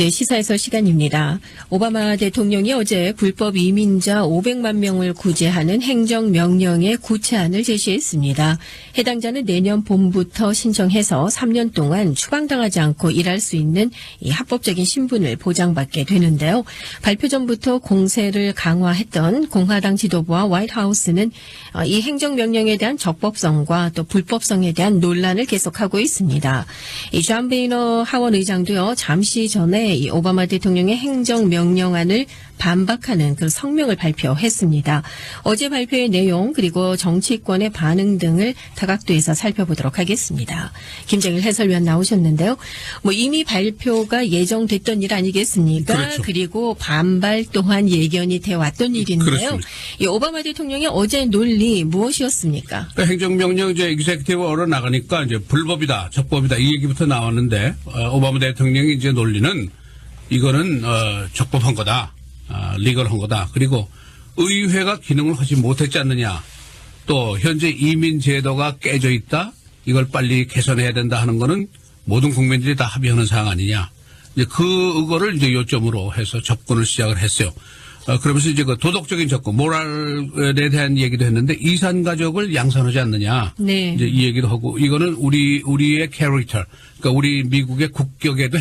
네, 시사에서 시간입니다. 오바마 대통령이 어제 불법 이민자 500만 명을 구제하는 행정명령의 구체안을 제시했습니다. 해당자는 내년 봄부터 신청해서 3년 동안 추방당하지 않고 일할 수 있는 이 합법적인 신분을 보장받게 되는데요. 발표 전부터 공세를 강화했던 공화당 지도부와 화이트하우스는 이 행정명령에 대한 적법성과 또 불법성에 대한 논란을 계속하고 있습니다. 이 존 베이너 하원 의장도요, 잠시 전에 이 오바마 대통령의 행정명령안을 반박하는 그 성명을 발표했습니다. 어제 발표의 내용 그리고 정치권의 반응 등을 다각도에서 살펴보도록 하겠습니다. 김정일 해설위원 나오셨는데요. 이미 발표가 예정됐던 일 아니겠습니까? 그렇죠. 그리고 반발 또한 예견이 돼 왔던 일인데요. 그렇습니다. 이 오바마 대통령의 어제 논리 무엇이었습니까? 행정명령 이제 executive order 나가니까 이제 불법이다, 적법이다 이 얘기부터 나왔는데 오바마 대통령이 이제 논리는 이거는 적법한 거다, 리걸한 거다. 그리고 의회가 기능을 하지 못했지 않느냐. 또 현재 이민 제도가 깨져 있다. 이걸 빨리 개선해야 된다 하는 거는 모든 국민들이 다 합의하는 사항 아니냐. 이제 그거를 이제 요점으로 해서 접근을 시작을 했어요. 그러면서 이제 그 도덕적인 접근, 모랄에 대한 얘기도 했는데 이산 가족을 양산하지 않느냐. 네. 이제 이 얘기도 하고 이거는 우리의 캐릭터, 그러니까 우리 미국의 국격에도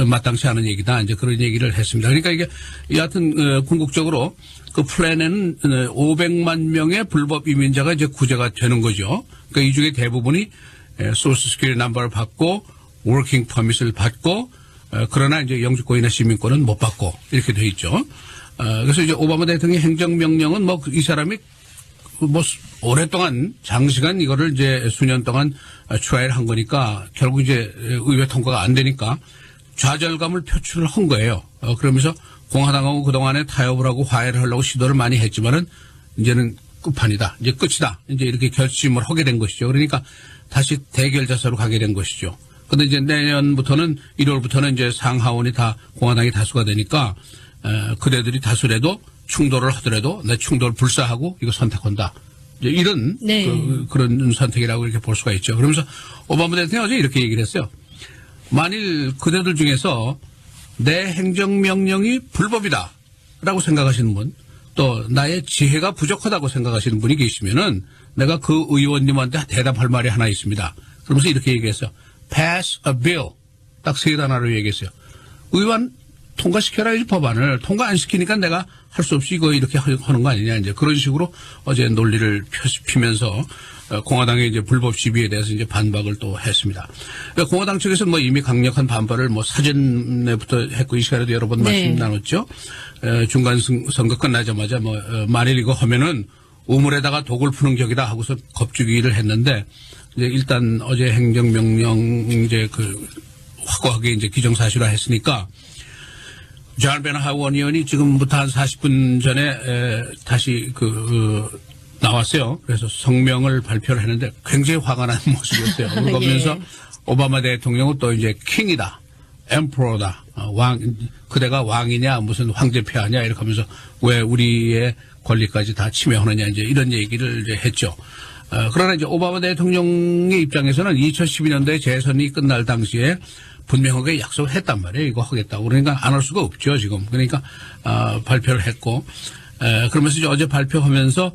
마땅치 않은 얘기다. 이제 그런 얘기를 했습니다. 그러니까 이게 여하튼 궁극적으로 그 플랜에는 500만 명의 불법 이민자가 이제 구제가 되는 거죠. 그러니까 이 중에 대부분이 소셜 시큐리티 넘버를 받고 워킹 퍼밋을 받고 그러나 이제 영주권이나 시민권은 못 받고 이렇게 돼 있죠. 그래서 이제 오바마 대통령의 행정명령은 이 사람이 오랫동안 장시간 이거를 이제 수년 동안 트라이를 한 거니까 결국 이제 의회 통과가 안 되니까 좌절감을 표출을 한 거예요. 그러면서 공화당하고 그동안에 타협을 하고 화해를 하려고 시도를 많이 했지만은 이제는 끝판이다. 이제 끝이다. 이제 이렇게 결심을 하게 된 것이죠. 그러니까 다시 대결 자세로 가게 된 것이죠. 근데 이제 내년부터는 1월부터는 이제 상하원이 다 공화당이 다수가 되니까 그대들이 다수래도 충돌을 하더라도 내 충돌을 불사하고 이거 선택한다. 이제 이런 네. 그런 선택이라고 이렇게 볼 수가 있죠. 그러면서 오바마 대통령이 어제 이렇게 얘기를 했어요. 만일 그대들 중에서 내 행정명령이 불법이다라고 생각하시는 분, 또 나의 지혜가 부족하다고 생각하시는 분이 계시면은 내가 그 의원님한테 대답할 말이 하나 있습니다. 그러면서 이렇게 얘기했어요. Pass a bill. 딱 세 단어로 얘기했어요. 의원 통과시켜라 이 법안을. 통과 안 시키니까 내가 할 수 없이 이거 이렇게 하는 거 아니냐. 이제 그런 식으로 어제 논리를 피면서 공화당의 이제 불법 시비에 대해서 이제 반박을 또 했습니다. 공화당 측에서 이미 강력한 반발을 사전에부터 했고 이 시간에도 여러 번 말씀 나눴죠. 중간 선거 끝나자마자 만일 이거 하면은 우물에다가 독을 푸는 격이다 하고서 겁주기를 했는데 이제 일단 어제 행정명령 이제 확고하게 이제 기정사실화 했으니까 존 베이너 하원 의원이 지금부터 한 40분 전에 다시 나왔어요. 그래서 성명을 발표를 했는데 굉장히 화가 난 모습이었어요. 그러면서 예. 오바마 대통령은 또 이제 킹이다, 엠프로다, 그대가 왕이냐 무슨 황제폐하냐 이렇게 하면서 왜 우리의 권리까지 다 침해하느냐 이제 이런 얘기를 이제 했죠. 그러나 이제 오바마 대통령의 입장에서는 2012년도에 재선이 끝날 당시에 분명하게 약속을 했단 말이에요. 이거 하겠다고. 그러니까 안 할 수가 없죠, 지금. 그러니까, 발표를 했고, 그러면서 이제 어제 발표하면서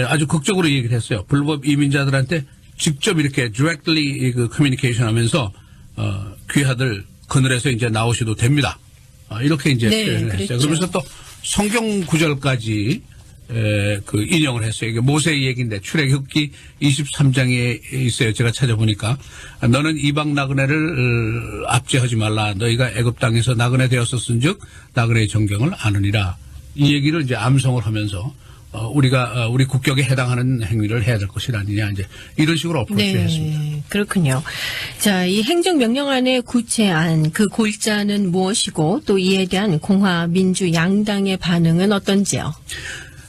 아주 극적으로 얘기를 했어요. 불법 이민자들한테 직접 이렇게 directly communication 하면서, 귀하들 그늘에서 이제 나오셔도 됩니다. 이렇게 이제 표현을 했어요. 그랬죠. 그러면서 또 성경 구절까지 인용을 했어요. 이게 모세의 얘기인데 출애굽기 23장에 있어요. 제가 찾아보니까 너는 이방 나그네를 압제하지 말라. 너희가 애굽 땅에서 나그네 되었었은즉 나그네의 정경을 아느니라. 이 얘기를 이제 암송을 하면서 우리가 우리 국격에 해당하는 행위를 해야 될 것이 아니냐 이제 이런 식으로 어프로치를 했습니다. 그렇군요. 자, 이 행정명령안의 구체안 그 골자는 무엇이고 또 이에 대한 공화 민주 양당의 반응은 어떤지요?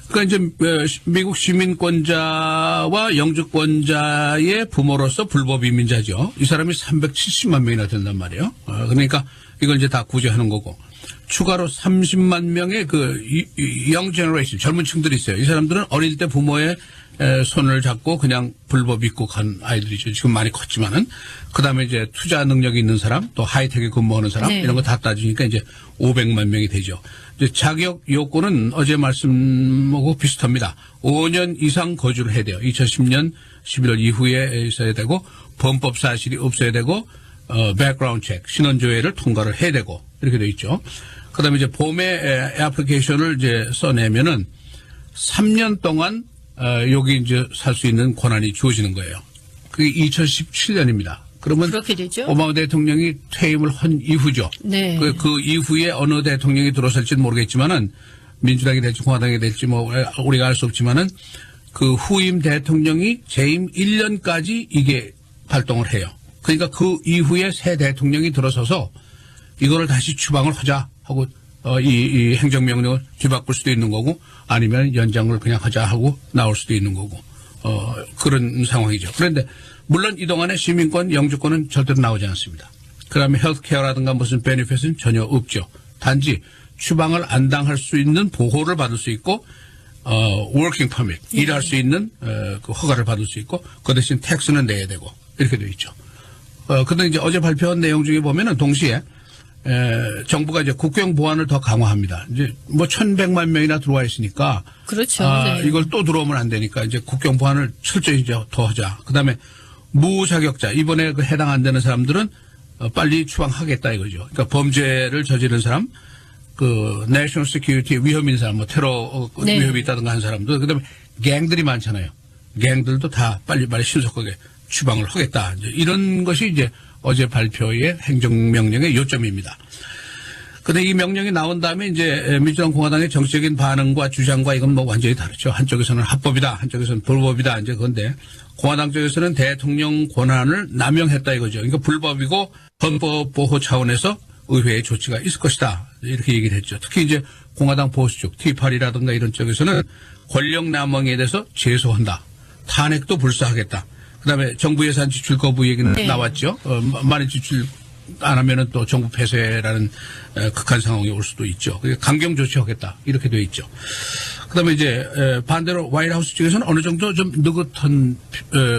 그러니까 이제 미국 시민권자와 영주권자의 부모로서 불법 이민자죠. 이 사람이 370만 명이나 된단 말이에요. 그러니까 이걸 이제 다 구제하는 거고. 추가로 30만 명의 영 제너레이션 젊은 층들이 있어요. 이 사람들은 어릴 때 부모의 손을 잡고 그냥 불법 입국한 아이들이죠. 지금 많이 컸지만은 그다음에 이제 투자 능력이 있는 사람, 또 하이텍에 근무하는 사람 네. 이런 거 다 따지니까 이제 500만 명이 되죠. 이제 자격 요건은 어제 말씀하고 비슷합니다. 5년 이상 거주를 해야 돼요. 2010년 11월 이후에 있어야 되고 범법 사실이 없어야 되고 백그라운드 체크 신원조회를 통과를 해야 되고 이렇게 돼 있죠. 그다음에 이제 봄에 애플리케이션을 이제 써내면은 3년 동안 여기 이제 살 수 있는 권한이 주어지는 거예요. 그게 2017년입니다. 그러면 그렇게 되죠. 오바마 대통령이 퇴임을 한 이후죠. 네. 그 이후에 어느 대통령이 들어설지는 모르겠지만은 민주당이 될지 공화당이 될지 뭐 우리가 알 수 없지만은 그 후임 대통령이 재임 1년까지 이게 발동을 해요. 그러니까 그 이후에 새 대통령이 들어서서 이거를 다시 추방을 하자 하고 이 행정명령을 뒤바꿀 수도 있는 거고 아니면 연장을 그냥 하자 하고 나올 수도 있는 거고 그런 상황이죠. 그런데 물론 이동안에 시민권, 영주권은 절대로 나오지 않습니다. 그다음에 헬스케어라든가 무슨 베네핏은 전혀 없죠. 단지 추방을 안 당할 수 있는 보호를 받을 수 있고 워킹 퍼밋 일할 수 있는 그 허가를 받을 수 있고 그 대신 텍스는 내야 되고 이렇게 되어 있죠. 근데 이제 어제 발표한 내용 중에 보면은 동시에 정부가 이제 국경 보안을 더 강화합니다. 이제 뭐 1,100만 명이나 들어와 있으니까 그렇죠. 네. 이걸 또 들어오면 안 되니까 이제 국경 보안을 철저히 이제 더 하자. 그다음에 무자격자 이번에 그 해당 안 되는 사람들은 빨리 추방하겠다 이거죠. 그러니까 범죄를 저지른 사람, 그 내셔널 시큐리티 위험 있는 사람, 뭐 테러 네. 위험이 있다든가 한 사람들, 그다음에 갱들이 많잖아요. 갱들도 다 빨리 신속하게 추방을 하겠다. 이제 이런 것이 이제 어제 발표의 행정명령의 요점입니다. 근데 이 명령이 나온 다음에 이제 민주당 공화당의 정치적인 반응과 주장과 이건 뭐 완전히 다르죠. 한쪽에서는 합법이다. 한쪽에서는 불법이다. 이제 그건데 공화당 쪽에서는 대통령 권한을 남용했다 이거죠. 그러니까 불법이고 헌법 보호 차원에서 의회의 조치가 있을 것이다. 이렇게 얘기를 했죠. 특히 이제 공화당 보수 쪽, 티파리라든가 이런 쪽에서는 권력 남용에 대해서 제소한다. 탄핵도 불사하겠다. 그다음에 정부 예산 지출 거부 얘기는 네. 나왔죠. 많이 지출 안 하면은 또 정부 폐쇄라는 극한 상황이 올 수도 있죠. 강경 조치하겠다 이렇게 돼 있죠. 그다음에 이제 반대로 화이트하우스 쪽에서는 어느 정도 좀 느긋한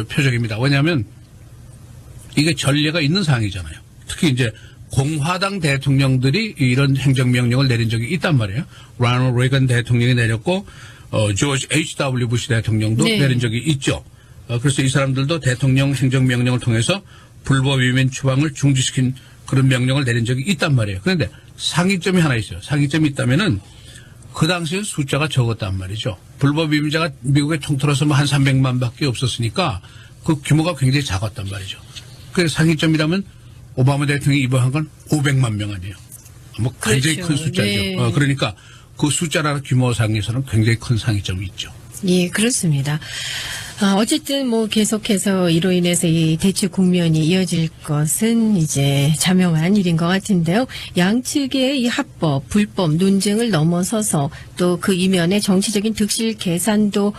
표정입니다. 왜냐하면 이게 전례가 있는 사항이잖아요. 특히 이제 공화당 대통령들이 이런 행정명령을 내린 적이 있단 말이에요. 로널드 레이건 대통령이 내렸고 조지 H.W. 부시 대통령도 네. 내린 적이 있죠. 그래서 이 사람들도 대통령 행정명령을 통해서 불법 위면 추방을 중지시킨 그런 명령을 내린 적이 있단 말이에요. 그런데 상위점이 하나 있어요. 상위점이 있다면은 그 당시에 숫자가 적었단 말이죠. 불법 위임자가 미국에 통틀어서 뭐 한 300만 밖에 없었으니까 그 규모가 굉장히 작았단 말이죠. 그래서 상위점이라면 오바마 대통령이 입원한 건 500만 명 아니에요. 뭐 굉장히 그렇죠. 큰 숫자죠. 네. 그러니까 그 숫자라는 규모상에서는 굉장히 큰 상위점이 있죠. 예, 그렇습니다. 어쨌든 뭐 계속해서 이로 인해서 이 대치 국면이 이어질 것은 이제 자명한 일인 것 같은데요. 양측의 이 합법, 불법 논쟁을 넘어서서 또 그 이면에 정치적인 득실 계산도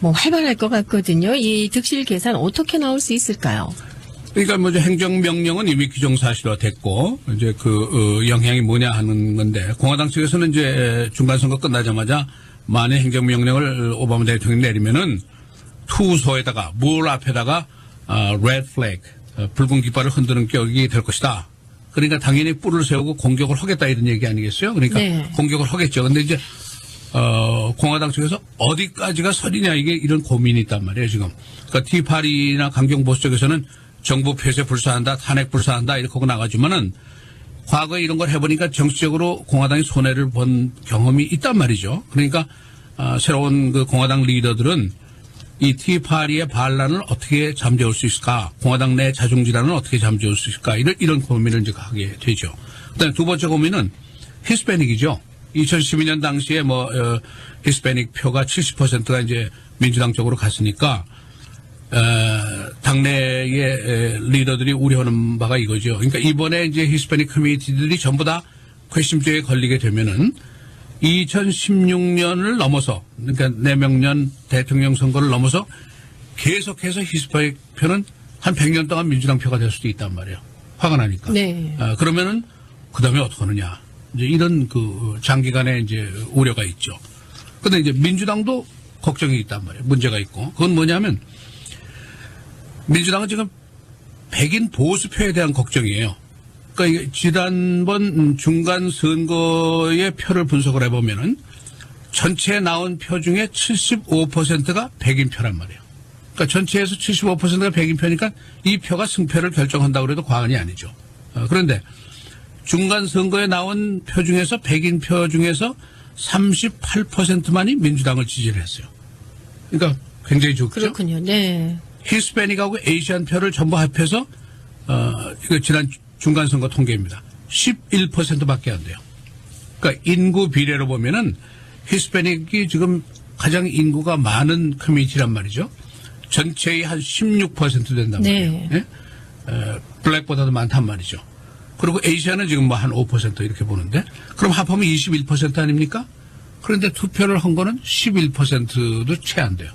뭐 활발할 것 같거든요. 이 득실 계산 어떻게 나올 수 있을까요? 그러니까 뭐 행정명령은 이미 규정사실화됐고 이제 그 영향이 뭐냐 하는 건데 공화당 측에서는 이제 중간선거 끝나자마자 만약 행정명령을 오바마 대통령이 내리면은 투소에다가 물 앞에다가 레드 플래그 붉은 깃발을 흔드는 격이 될 것이다. 그러니까 당연히 뿔을 세우고 공격을 하겠다 이런 얘기 아니겠어요? 그러니까 네. 공격을 하겠죠. 근데 이제 공화당 측에서 어디까지가 선이냐 이게 이런 고민이 있단 말이에요 지금. 그러니까 티파리나 강경 보수 쪽에서는 정부 폐쇄 불사한다, 탄핵 불사한다 이렇게 하고 나가지만은 과거에 이런 걸 해보니까 정치적으로 공화당이 손해를 본 경험이 있단 말이죠. 그러니까 새로운 그 공화당 리더들은 이 티파리의 반란을 어떻게 잠재울 수 있을까? 공화당 내 자중질환을 어떻게 잠재울 수 있을까? 이런 고민을 이제 하게 되죠. 그다음에 두 번째 고민은 히스패닉이죠. 2012년 당시에 히스패닉 표가 70%가 이제 민주당 쪽으로 갔으니까 당내의 리더들이 우려하는 바가 이거죠. 그러니까 이번에 이제 히스패닉 커뮤니티들이 전부 다 괘씸죄에 걸리게 되면은 2016년을 넘어서 그러니까 내명년 대통령 선거를 넘어서 계속해서 히스패닉 표는 한 100년 동안 민주당 표가 될 수도 있단 말이에요. 화가 나니까. 네. 그러면은 그다음에 어떻게 하느냐. 이제 이런 그 장기간의 이제 우려가 있죠. 그런데 이제 민주당도 걱정이 있단 말이에요. 문제가 있고. 그건 뭐냐면 민주당은 지금 백인 보수표에 대한 걱정이에요. 그러니까 이게 지난번 중간 선거의 표를 분석을 해보면은 전체에 나온 표 중에 75%가 백인 표란 말이에요. 그러니까 전체에서 75%가 백인 표니까 이 표가 승패를 결정한다고 해도 과언이 아니죠. 그런데 중간 선거에 나온 표 중에서 백인 표 중에서 38%만이 민주당을 지지를 했어요. 그러니까 굉장히 적죠. 그렇군요. 네. 히스패닉하고 에이시안 표를 전부 합해서 이거 지난 중간 선거 통계입니다. 11%밖에 안 돼요. 그러니까 인구 비례로 보면은 히스패닉이 지금 가장 인구가 많은 커뮤니티란 말이죠. 전체의 한 16% 된단 말이에요. 네. 예? 블랙보다도 많단 말이죠. 그리고 에이시아는 지금 뭐 한 5% 이렇게 보는데 그럼 합하면 21% 아닙니까? 그런데 투표를 한 거는 11%도 채 안 돼요.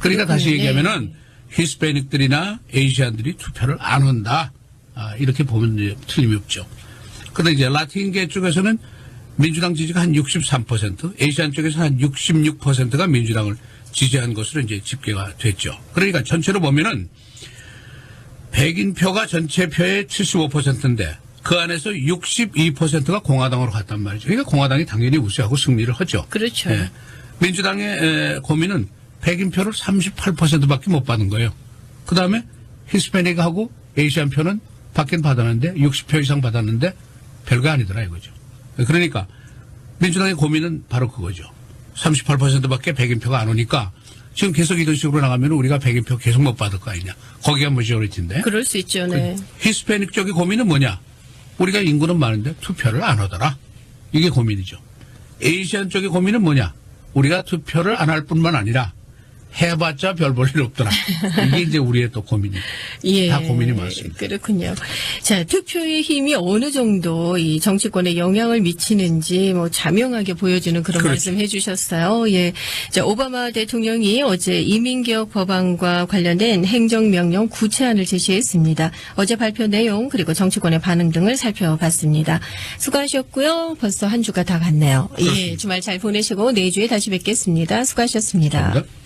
그러니까 다시 얘기하면은 히스패닉들이나 에이시안들이 투표를 안 한다. 이렇게 보면 이제 틀림이 없죠. 그런데 이제 라틴계 쪽에서는 민주당 지지가 한 63%, 에이시안 쪽에서 한 66%가 민주당을 지지한 것으로 이제 집계가 됐죠. 그러니까 전체로 보면은 백인 표가 전체 표의 75%인데 그 안에서 62%가 공화당으로 갔단 말이죠. 그러니까 공화당이 당연히 우세하고 승리를 하죠. 그렇죠. 예. 민주당의 고민은 백인 표를 38%밖에 못 받은 거예요. 그 다음에 히스패닉하고 에이시안 표는 받긴 받았는데 60표 이상 받았는데 별거 아니더라 이거죠. 그러니까 민주당의 고민은 바로 그거죠. 38%밖에 백인표가 안 오니까 지금 계속 이런 식으로 나가면 우리가 백인표 계속 못 받을 거 아니냐. 거기가 메저리티인데. 그럴 수 있죠. 네. 히스패닉 쪽의 고민은 뭐냐. 우리가 인구는 많은데 투표를 안 하더라. 이게 고민이죠. 에이시안 쪽의 고민은 뭐냐. 우리가 투표를 안 할 뿐만 아니라 해봤자 별 볼 일 없더라. 이게 이제 우리의 또 고민이에요. 예. 다 고민이 많습니다. 그렇군요. 자, 투표의 힘이 어느 정도 이 정치권에 영향을 미치는지 뭐 자명하게 보여주는 그런 그렇죠. 말씀 해주셨어요. 예. 자, 오바마 대통령이 어제 이민개혁 법안과 관련된 행정명령 구체안을 제시했습니다. 어제 발표 내용 그리고 정치권의 반응 등을 살펴봤습니다. 수고하셨고요. 벌써 한 주가 다 갔네요. 예. 그렇습니다. 주말 잘 보내시고 내주에 다시 뵙겠습니다. 수고하셨습니다. 감사합니다.